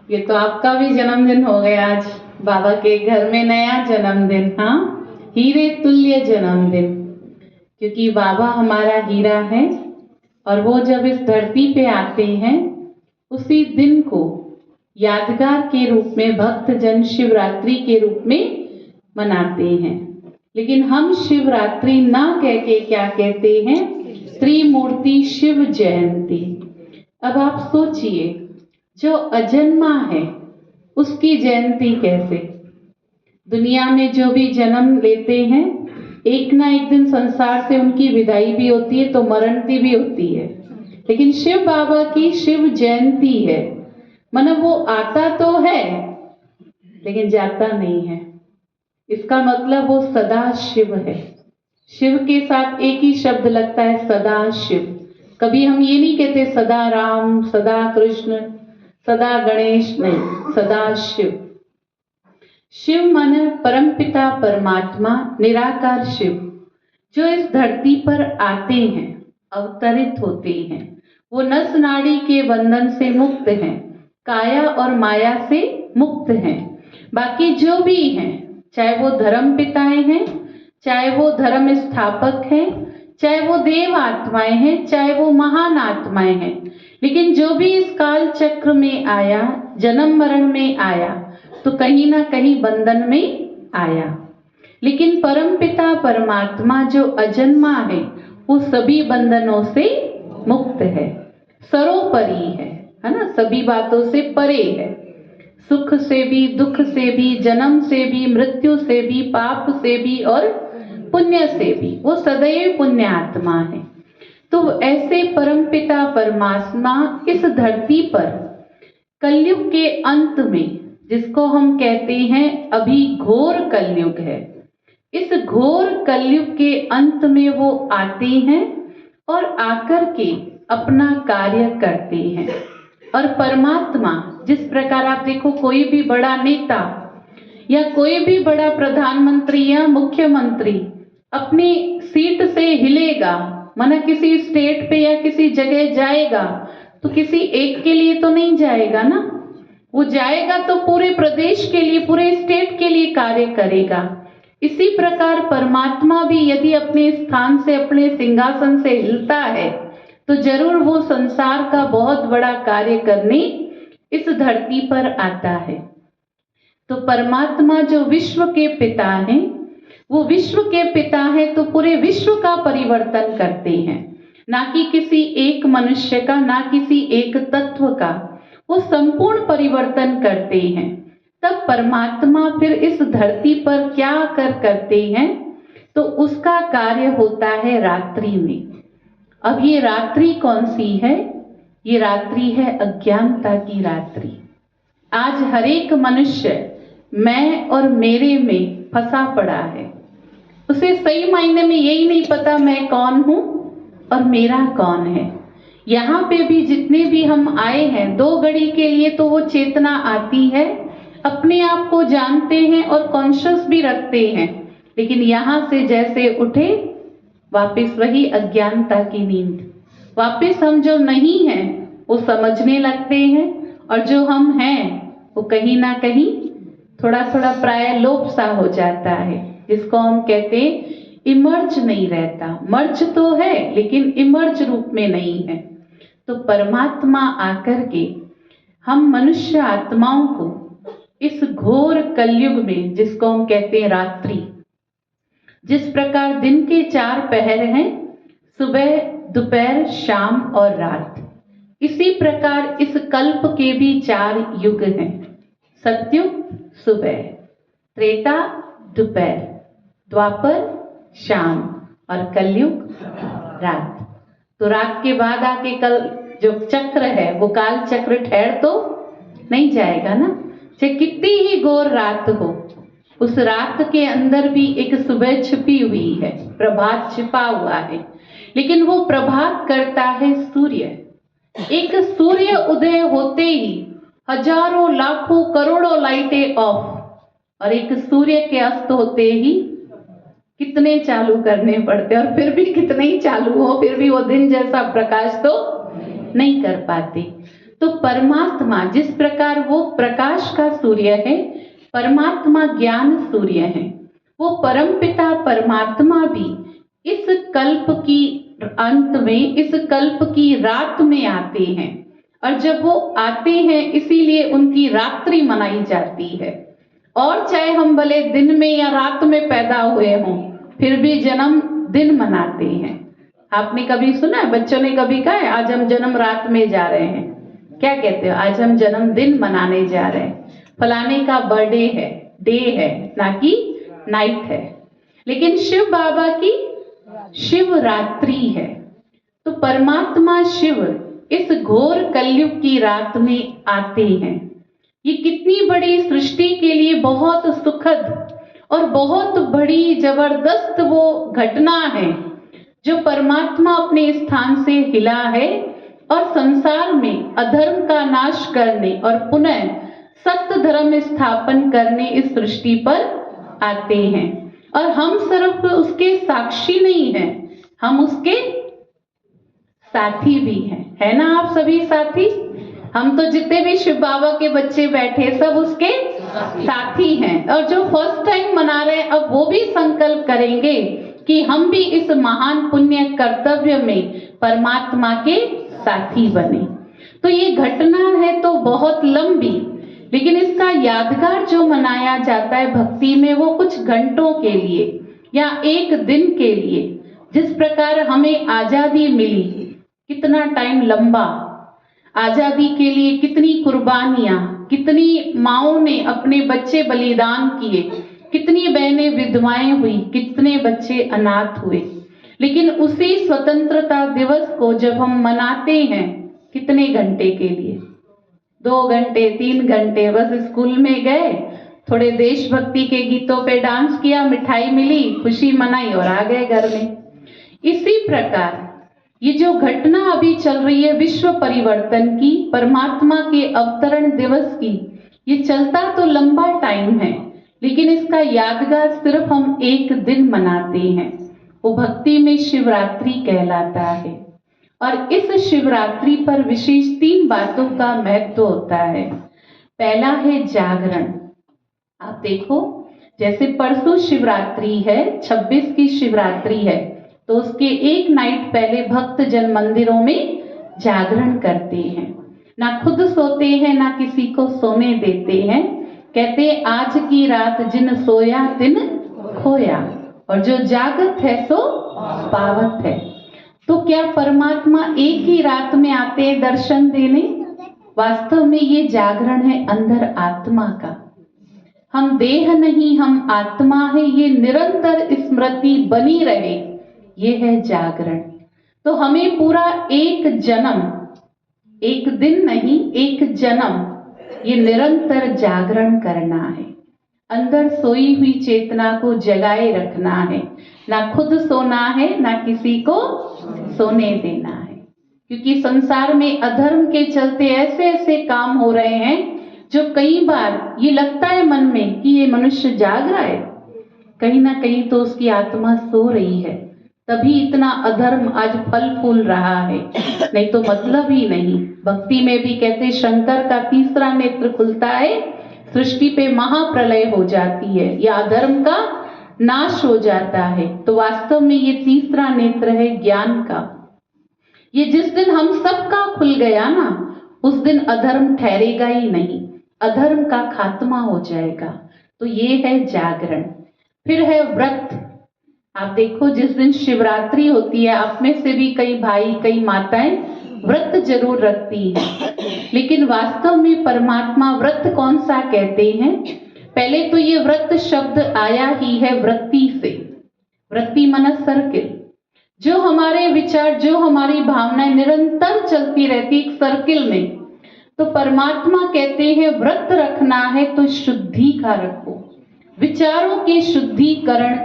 ये तो आपका भी जन्मदिन हो गया आज, बाबा के घर में नया जन्मदिन। हाँ, हीरे तुल्य जन्मदिन, क्योंकि बाबा हमारा हीरा है और वो जब इस धरती पे आते हैं उसी दिन को यादगार के रूप में भक्तजन शिवरात्रि के रूप में मनाते हैं। लेकिन हम शिवरात्रि ना कह के क्या कहते हैं, त्रिमूर्ति शिव जयंती। अब आप सोचिए, जो अजन्मा है उसकी जयंती कैसे? दुनिया में जो भी जन्म लेते हैं एक ना एक दिन संसार से उनकी विदाई भी होती है, तो मरणती भी होती है। लेकिन शिव बाबा की शिव जयंती है, मतलब वो आता तो है लेकिन जाता नहीं है। इसका मतलब वो सदा शिव है। शिव के साथ एक ही शब्द लगता है, सदा शिव। कभी हम ये नहीं कहते सदा राम, सदा कृष्ण, सदा गणेश, नहीं, सदा शिव। शिव माने परमपिता परमात्मा, निराकार शिव, जो इस धरती पर आते हैं, अवतरित होते हैं। वो नस नाड़ी के बंधन से मुक्त हैं, काया और माया से मुक्त हैं। बाकी जो भी हैं, चाहे वो धर्म पिताएं हैं, चाहे वो धर्म स्थापक हैं, चाहे वो देव आत्माएं हैं, चाहे वो महान आत्माएं हैं, लेकिन जो भी इस काल चक्र में आया, जन्म मरण में आया, तो कहीं ना कहीं बंधन में आया। लेकिन परमपिता परमात्मा जो अजन्मा है वो सभी बंधनों से मुक्त है, सरोपरि है ना, सभी बातों से परे है। सुख से भी, दुख से भी, जन्म से भी, मृत्यु से भी, पाप से भी और पुण्य से भी, वो सदैव पुण्य आत्मा है। तो ऐसे परमपिता परमात्मा इस धरती पर कलयुग के अंत में, जिसको हम कहते हैं अभी घोर कलयुग है, इस घोर कलयुग के अंत में वो आते हैं और आकर के अपना कार्य करते हैं। और परमात्मा, जिस प्रकार आप देखो, कोई भी बड़ा नेता या कोई भी बड़ा प्रधानमंत्री या मुख्यमंत्री अपनी सीट से हिलेगा, माना किसी स्टेट पे या किसी जगह जाएगा, तो किसी एक के लिए तो नहीं जाएगा ना, वो जाएगा तो पूरे प्रदेश के लिए, पूरे स्टेट के लिए कार्य करेगा। इसी प्रकार परमात्मा भी यदि अपने स्थान से, अपने सिंहासन से हिलता है, तो जरूर वो संसार का बहुत बड़ा कार्य करने इस धरती पर आता है। तो परमात्मा जो विश्व के पिता हैं, वो विश्व के पिता हैं तो पूरे विश्व का परिवर्तन करते हैं, ना कि किसी एक मनुष्य का, ना किसी एक तत्व का, वो संपूर्ण परिवर्तन करते हैं। तब परमात्मा फिर इस धरती पर क्या करते हैं, तो उसका कार्य होता है रात्रि में। अब ये रात्रि कौन सी है? ये रात्रि है अज्ञानता की रात्रि। आज हर एक मनुष्य मैं और मेरे में फंसा पड़ा है। उसे सही मायने में यही नहीं पता मैं कौन हूं और मेरा कौन है। यहाँ पे भी जितने भी हम आए हैं, 2 घड़ी के लिए तो वो चेतना आती है, अपने आप को जानते हैं और कॉन्शियस भी रखते हैं, लेकिन यहाँ से जैसे उठे वापस वही अज्ञानता की नींद। वापस हम जो नहीं हैं वो समझने लगते हैं, और जो हम हैं वो कहीं ना कहीं थोड़ा थोड़ा प्राय लोप सा हो जाता है, जिसको हम कहते इमर्ज नहीं रहता। मर्ज तो है लेकिन इमर्ज रूप में नहीं है। तो परमात्मा आकर के हम मनुष्य आत्माओं को इस घोर कलयुग में, जिसको हम कहते हैं रात्रि, जिस प्रकार दिन के 4 पहर हैं, सुबह, दोपहर, शाम और रात, इसी प्रकार इस कल्प के भी 4 युग हैं। सतयुग सुबह, त्रेता दोपहर, द्वापर शाम और कलयुग रात। तो रात के बाद आके कल जो चक्र है वो काल चक्र ठहर तो नहीं जाएगा ना। चाहे कितनी ही घोर रात हो, उस रात के अंदर भी एक सुबह छिपी हुई है, प्रभात छिपा हुआ है। लेकिन वो प्रभात करता है सूर्य। एक सूर्य उदय होते ही हजारों लाखों करोड़ों लाइटें ऑफ, और एक सूर्य के अस्त होते ही कितने चालू करने पड़ते, और फिर भी कितने ही चालू हो फिर भी वो दिन जैसा प्रकाश तो नहीं कर पाते। तो परमात्मा जिस प्रकार वो प्रकाश का सूर्य है, परमात्मा ज्ञान सूर्य है, वो परमपिता परमात्मा भी इस कल्प की अंत में, इस कल्प की रात में आते हैं। और जब वो आते हैं इसीलिए उनकी रात्रि मनाई जाती है। और चाहे हम भले दिन में या रात में पैदा हुए हों, फिर भी जन्म दिन मनाते हैं। आपने कभी सुना है, बच्चों ने कभी कहा है आज हम जन्म रात में जा रहे हैं? क्या कहते हो? आज हम जन्मदिन मनाने जा रहे हैं, फलाने का बर्थडे है, डे है, ना कि नाइट है। लेकिन शिव बाबा की शिवरात्रि है। तो परमात्मा शिव इस घोर कलयुग की रात में आते हैं। ये कितनी बड़ी सृष्टि के लिए बहुत सुखद और बहुत बड़ी जबरदस्त वो घटना है जो परमात्मा अपने स्थान से हिला है और संसार में अधर्म का नाश करने और पुनः सत्य धर्म स्थापन करने इस सृष्टि पर आते हैं। और हम सिर्फ उसके साक्षी नहीं हैं, हम उसके साथी भी हैं। है ना आप सभी साथी? हम तो जितने भी शिव बाबा के बच्चे बैठे सब उसके साथी हैं। और जो फर्स्ट टाइम मना रहे हैं अब वो भी संकल्प करेंगे कि हम भी इस महान पुण्य कर्तव्य में परमात्मा के साथी बने। तो ये घटना है तो बहुत लंबी, लेकिन इसका यादगार जो मनाया जाता है भक्ति में वो कुछ घंटों के लिए या एक दिन के लिए। जिस प्रकार हमें आजादी मिली, कितना टाइम लंबा, आजादी के लिए कितनी कुर्बानियां, कितनी माओं ने अपने बच्चे बलिदान किए, कितनी बहनें विधवाएं हुई, कितने बच्चे अनाथ हुए। लेकिन उसी स्वतंत्रता दिवस को जब हम मनाते हैं, कितने घंटे के लिए? 2 घंटे 3 घंटे, बस स्कूल में गए, थोड़े देशभक्ति के गीतों पे डांस किया, मिठाई मिली, खुशी मनाई और आ गए घर में। इसी प्रकार ये जो घटना अभी चल रही है विश्व परिवर्तन की, परमात्मा के अवतरण दिवस की, ये चलता तो लंबा टाइम है, लेकिन इसका यादगार सिर्फ हम एक दिन मनाते हैं। वो भक्ति में शिवरात्रि कहलाता है। और इस शिवरात्रि पर विशेष 3 बातों का महत्व होता है। पहला है जागरण। आप देखो, जैसे परसों शिवरात्रि है, 26 की शिवरात्रि है, तो उसके एक नाइट पहले भक्त जन मंदिरों में जागरण करते हैं। ना खुद सोते हैं, ना किसी को सोने देते हैं। कहते आज की रात जिन सोया तिन खोया, और जो जागत है सो पावत है। तो क्या परमात्मा एक ही रात में आते हैं दर्शन देने? वास्तव में ये जागरण है अंदर आत्मा का। हम देह नहीं, हम आत्मा है, ये निरंतर स्मृति बनी रहे, ये है जागरण। तो हमें पूरा एक जन्म, एक दिन नहीं, एक जन्म, ये निरंतर जागरण करना है। अंदर सोई हुई चेतना को जगाए रखना है। ना खुद सोना है, ना किसी को सोने देना है। क्योंकि संसार में अधर्म के चलते ऐसे ऐसे काम हो रहे हैं जो कई बार ये लगता है मन में कि ये मनुष्य जाग रहा है, कहीं ना कहीं तो उसकी आत्मा सो रही है, तभी इतना अधर्म आज फल फूल रहा है, नहीं तो मतलब ही नहीं। भक्ति में भी कहते शंकर का तीसरा नेत्र खुलता है, सृष्टि पे महाप्रलय हो जाती है, या अधर्म का नाश हो जाता है। तो वास्तव में ये तीसरा नेत्र है ज्ञान का। ये जिस दिन हम सबका खुल गया ना, उस दिन अधर्म ठहरेगा ही नहीं, अधर्म का खात्मा हो जाएगा। तो ये है जागरण। फिर है व्रत। आप देखो, जिस दिन शिवरात्रि होती है, आप में से भी कई भाई कई माताएं व्रत जरूर रखती हैं, लेकिन वास्तव में परमात्मा व्रत कौन सा कहते हैं? पहले तो ये व्रत शब्द आया ही है वृत्ति से। वृत्ति माना सर्किल, जो हमारे विचार, जो हमारी भावनाएं निरंतर चलती रहती एक सर्किल में। तो परमात्मा कहते हैं व्रत रखना है तो शुद्धि का रखो, विचारों के शुद्धिकरण का